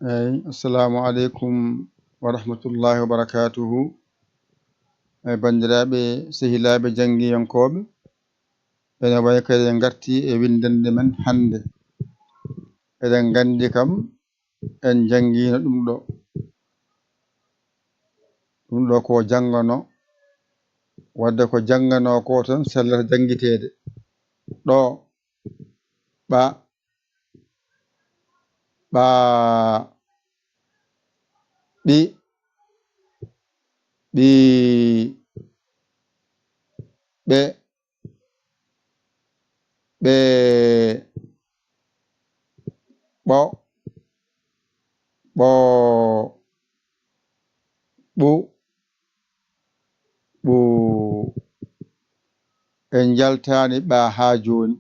Assalamu alaikum wa rahmatullahi wa barakatuhu. Bandiraɓe sehilaɓe janggiyankoɓe, ene way kadi garti e windande men hande. Eɗen gandi kam en janggino ɗum ɗo ko janggano, wadde ko janggano ko tan sellata janggitede. ɗo ɓa ɓi ɓi ɓe ɓe ɓo ɓo ɓu ɓu. En jaltani ɓa ha joni.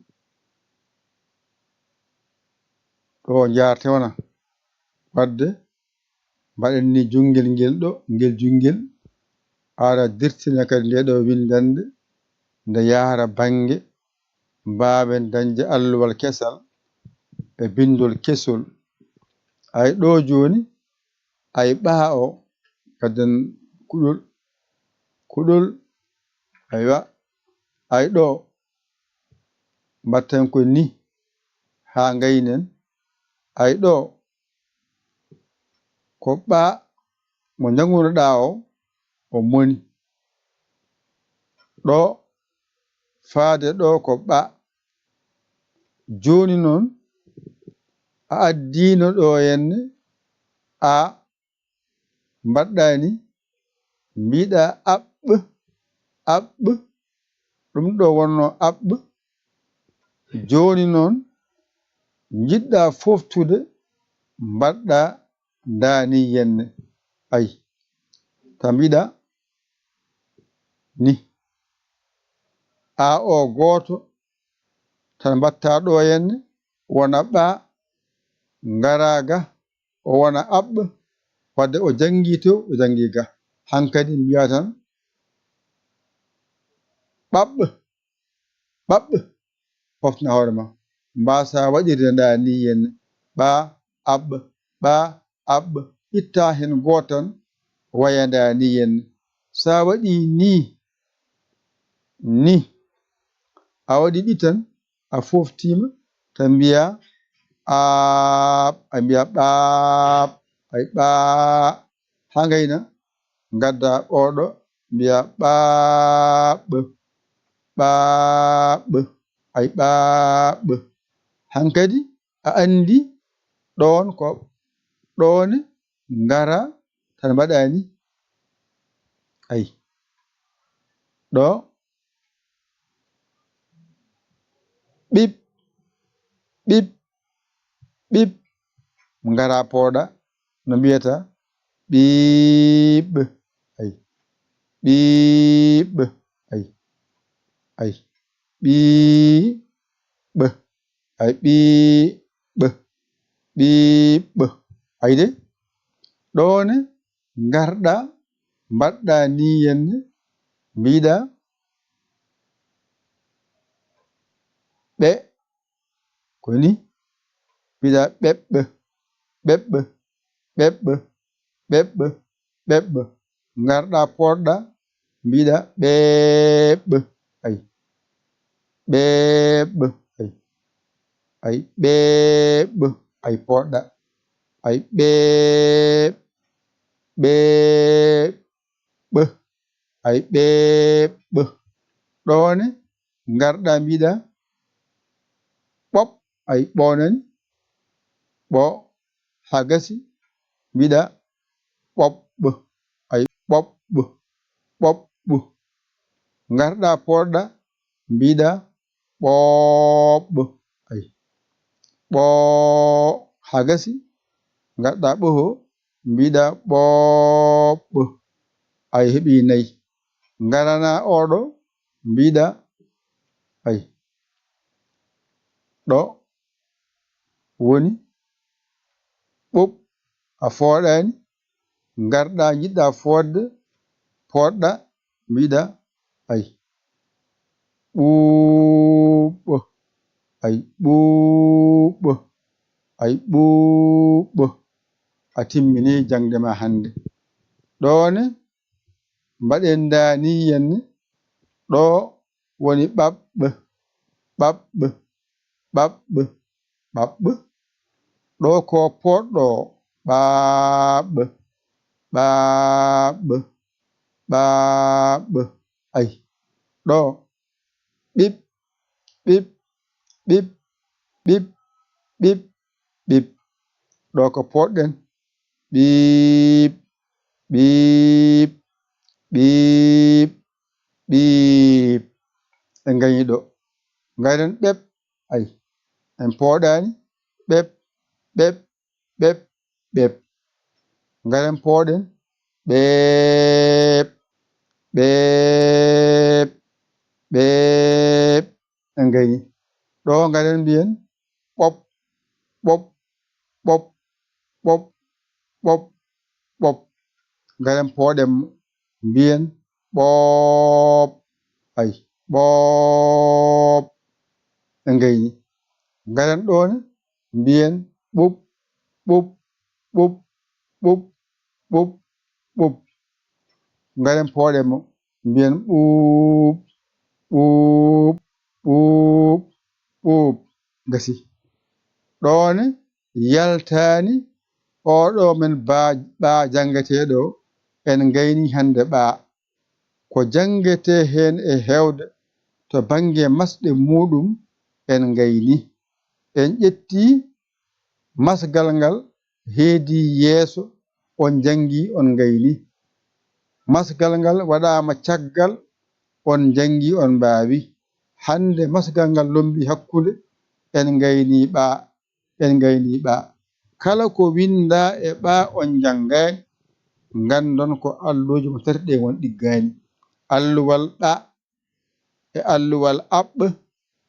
ɗo jartewna wadde mbaɗen ni jungel ngel ɗo ngel jungel ara dirtina kadi nde ɗo windande nde yahara bange mbawen dañde alluwal kesal e bindol kesol. Ay ɗo joni ay ɓa o kaden kuɗol aywa. Ay ɗo mbatten ko ni ha gaynen. Ay ɗo ko ɓa mo jangunoɗa o moni. ɗo faade ɗo ko ɓa. Joni noon a addino ɗo henne a mbaɗɗani mbiɗa aɓɓ ɗum ɗo wonno aɓɓ. Joni noon jiɗɗa foftude mbaɗɗa dani yenne. Ayi ta mbiɗa ni a o goto tan mbatta ɗo henne wona ɓa garaga o wona aɓɓ wadde o jangi to o jangi ga. Hankkadi mbiya tan ɓaɓɓ pofna hoore ma mbasa waɗirde nda ni henne ɓa aɓɓ itta hen gotan wayanda ni henne. Sa waɗi ni a waɗi ɗi tan a foftima tan mbiya a mbiya ɓaɓ. Ay ɓa ha gayna gadda oɗo mbiya ɓaɓ. Ay ɓaɓ. Hankkadi a andi ɗon ko ɗone gara tan mbaɗani. Ayi ɗo ɓip ɓip gara pooɗa no mbiyata ɓiɓ. Ay ɓiɓ. Ay ɓiɓ. Ay ɓiɓ. Ayde ɗone garɗa mbaɗɗa ni henne mbiɗa ɓe koni mbiɗa ɓeɓɓ. Garɗa poɗɗa mbiɗa ɓeɓ. Ay ɓeɓ. Ay ɓeɓ. Ay poɗɗa. Ay ɓeɓ. Ay ɓeɓ. ɗone garɗa mbiɗa ɓoɓ. Ay ɓonani ɓo ha gasi mbiɗa ɓoɓɓ. Ay ɓoɓɓ. Garɗa poɗɗa mbiɗa ɓoɓɓ. Ay ɓo ha gasi gadda ɓoho mbiɗa ɓoɓɓ. Ay heeɓi nayyi. Garana oɗo mbiɗa ay ɗo woni ɓuɓ. A fooɗani garɗa jiɗɗa fodde poɗɗa mbiɗa ay ɓuuɓ. Ay ɓuuɓ. Ay ɓuuɓ. a timmini jangde ma hande. ɗone mbaɗen daniyen ɗo woni ɓaɓɓe ɓaɓɓe ɓaɓɓe ɓaɓɓe. ɗo ko poɗɗo ɓaɓɓe ɓaɓɓe ɓaɓɓe. ay ɗo ɓip ɓip ɓip ɓip ɓip ɓip. ɗo ko poɗɗen ɓiip ɓiip ɓiip ɓiip. en gañi ɗo garen ɓep. ay en poɗani ɓep ɓep ɓep ɓep. garen poɗen ɓeep ɓeep ɓeep. en gañi ɗo garen mbiyen ɓop ɓop ɓop ɓop ɓop ɓop. garen poɗen mbiyen ɓoop. ay ɓoop. en gañi garen ɗone mbiyen ɓup ɓup ɓup ɓup ɓup ɓup. garen poɗen mbiyen ɓuup ɓuup ɓuup ɓuup. gasi ɗone yaltani oɗo men ɓa jangeteɗo en gayni hande ɓa ko jangete hen e hewde to banggue masɗe muɗum en gayni. en ƴetti masgal ngal heedi yeeso on jangi on gayni. masgal ngal waɗama caggal on jangi on mbawi. hande masgal ngal lombi hakkude en gayni ɓa en gayni ɓa. kala ko winda e ɓa on janggani gandon ko alluji mo tati ɗe won ɗiggani. alluwal ɗa e alluwal aɓɓe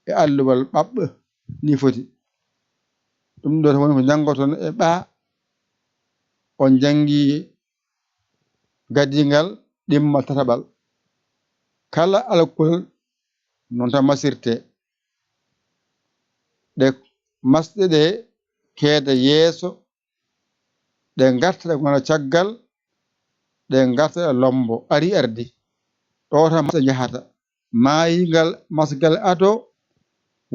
e alluwal ɓaɓɓe ni foti. ɗum ɗo woni ko jangoton e ɓa on jangi gadigal ɗimmal tataɓal. kala alkol non tan masirte ɗe masɗe ɗe keeda yeeso ɗe garta ɗe gona caggal ɗe garta ɗe lombo ari ardi. ɗo tan masɗe jahata mayigal masgal ato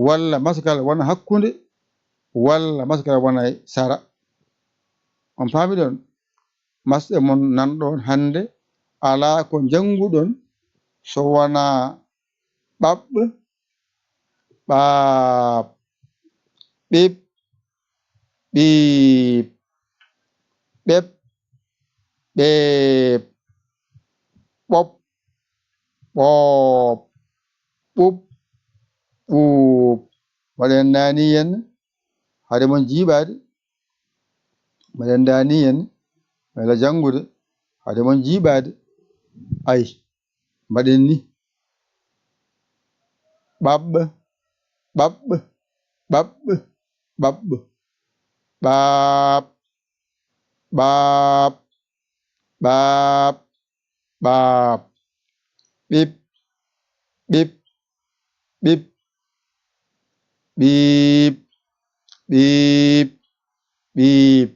walla masgal wona hakkude walla masgal wona sara. on paami ɗon masɗe mon nanɗon hande ala ko janguɗon so wona ɓaɓɓe ɓaap ɓip ɓiip ɓep ɓeep ɓop ɓoop ɓup ɓuup. waɗen daniyen haade mon jiiɓade waɗen daniyen wala jangude haade mon jiiɓade. ay mbaɗen ni ɓaɓɓe ɓaɓɓe ɓaɓɓe ɓaɓɓe ɓaap ɓaap ɓaap ɓaap ɓip ɓip ɓip ɓiip ɓiip ɓiip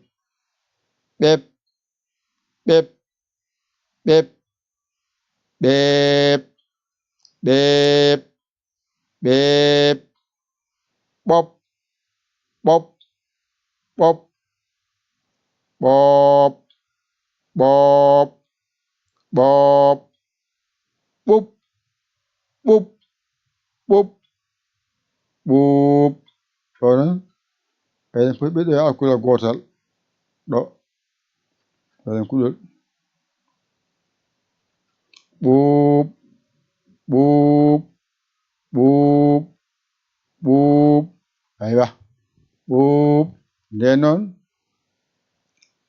ɓep ɓep ɓep ɓeep ɓeep ɓeep ɓop ɓop ɓop ɓoop ɓoop ɓoop ɓup ɓup ɓup ɓuup. ɗonon eɗen poti ɓeɗo alkulal gotal ɗo eɗen kuɗol ɓuup ɓuup ɓuup ɓuup. aywa ɓuup. nden noon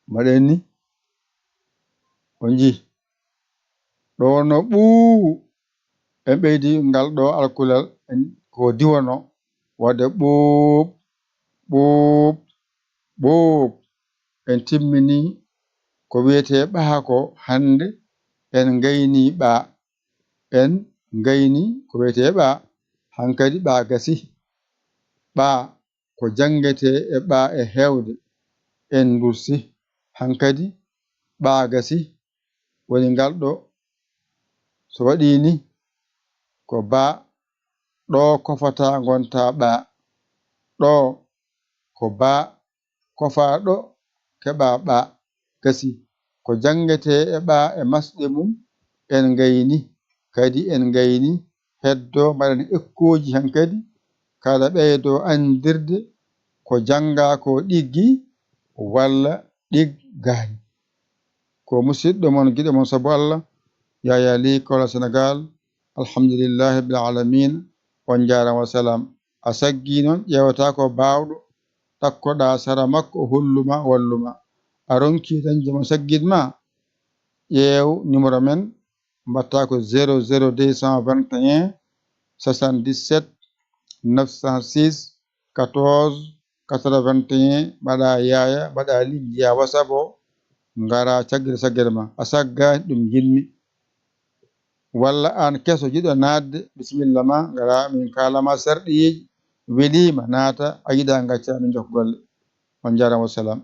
mbaɗen ni on jii ɗo no ɓuu en ɓeydi ngal ɗo alkulal ko diwano wadde ɓuup ɓuup ɓuup. en timmini ko wiyete ɓaako hande en gayni ɓa en gayni ko wiyete ɓa hankkadi ɓa gasi. ɓa ko jangete e ɓa e hewde en dursi hankadi ɓaagasi woni ngal ɗo so waɗi ni ko baa ɗo kofata gonta ɓaa ɗo ko baa kofa ɗo keɓa ɓaa gasi ko jangete e ɓaa e masɗe mum en gayni kadi en gayni heddo mbaɗen ekkoji hankadi kada ɓeydo andirde ko janga ko ɗiggi walla ɗiggani ko musidɗo mon giɗo mon sabu Allah Yaya Ly kola Sénégal alhamdulillahi rabbil alamin on jarama wa salam a saggi noon ƴewata ko bawɗo takkoɗa sara makko holluma walluma a ronki dañde mo saggitma ƴeew numéro men mbatta ko 00221 77 906 14 81 mbaɗa Yaya mbaɗa Ly jiya WhatsApp o ngara caggere saggere ma a saggani ɗum jinmi walla an keso jiɗo nadde bisimilla ma ngara min kalama sarɗiyeji welima naata a yiɗa gacca min jokka golle on jarama wassalam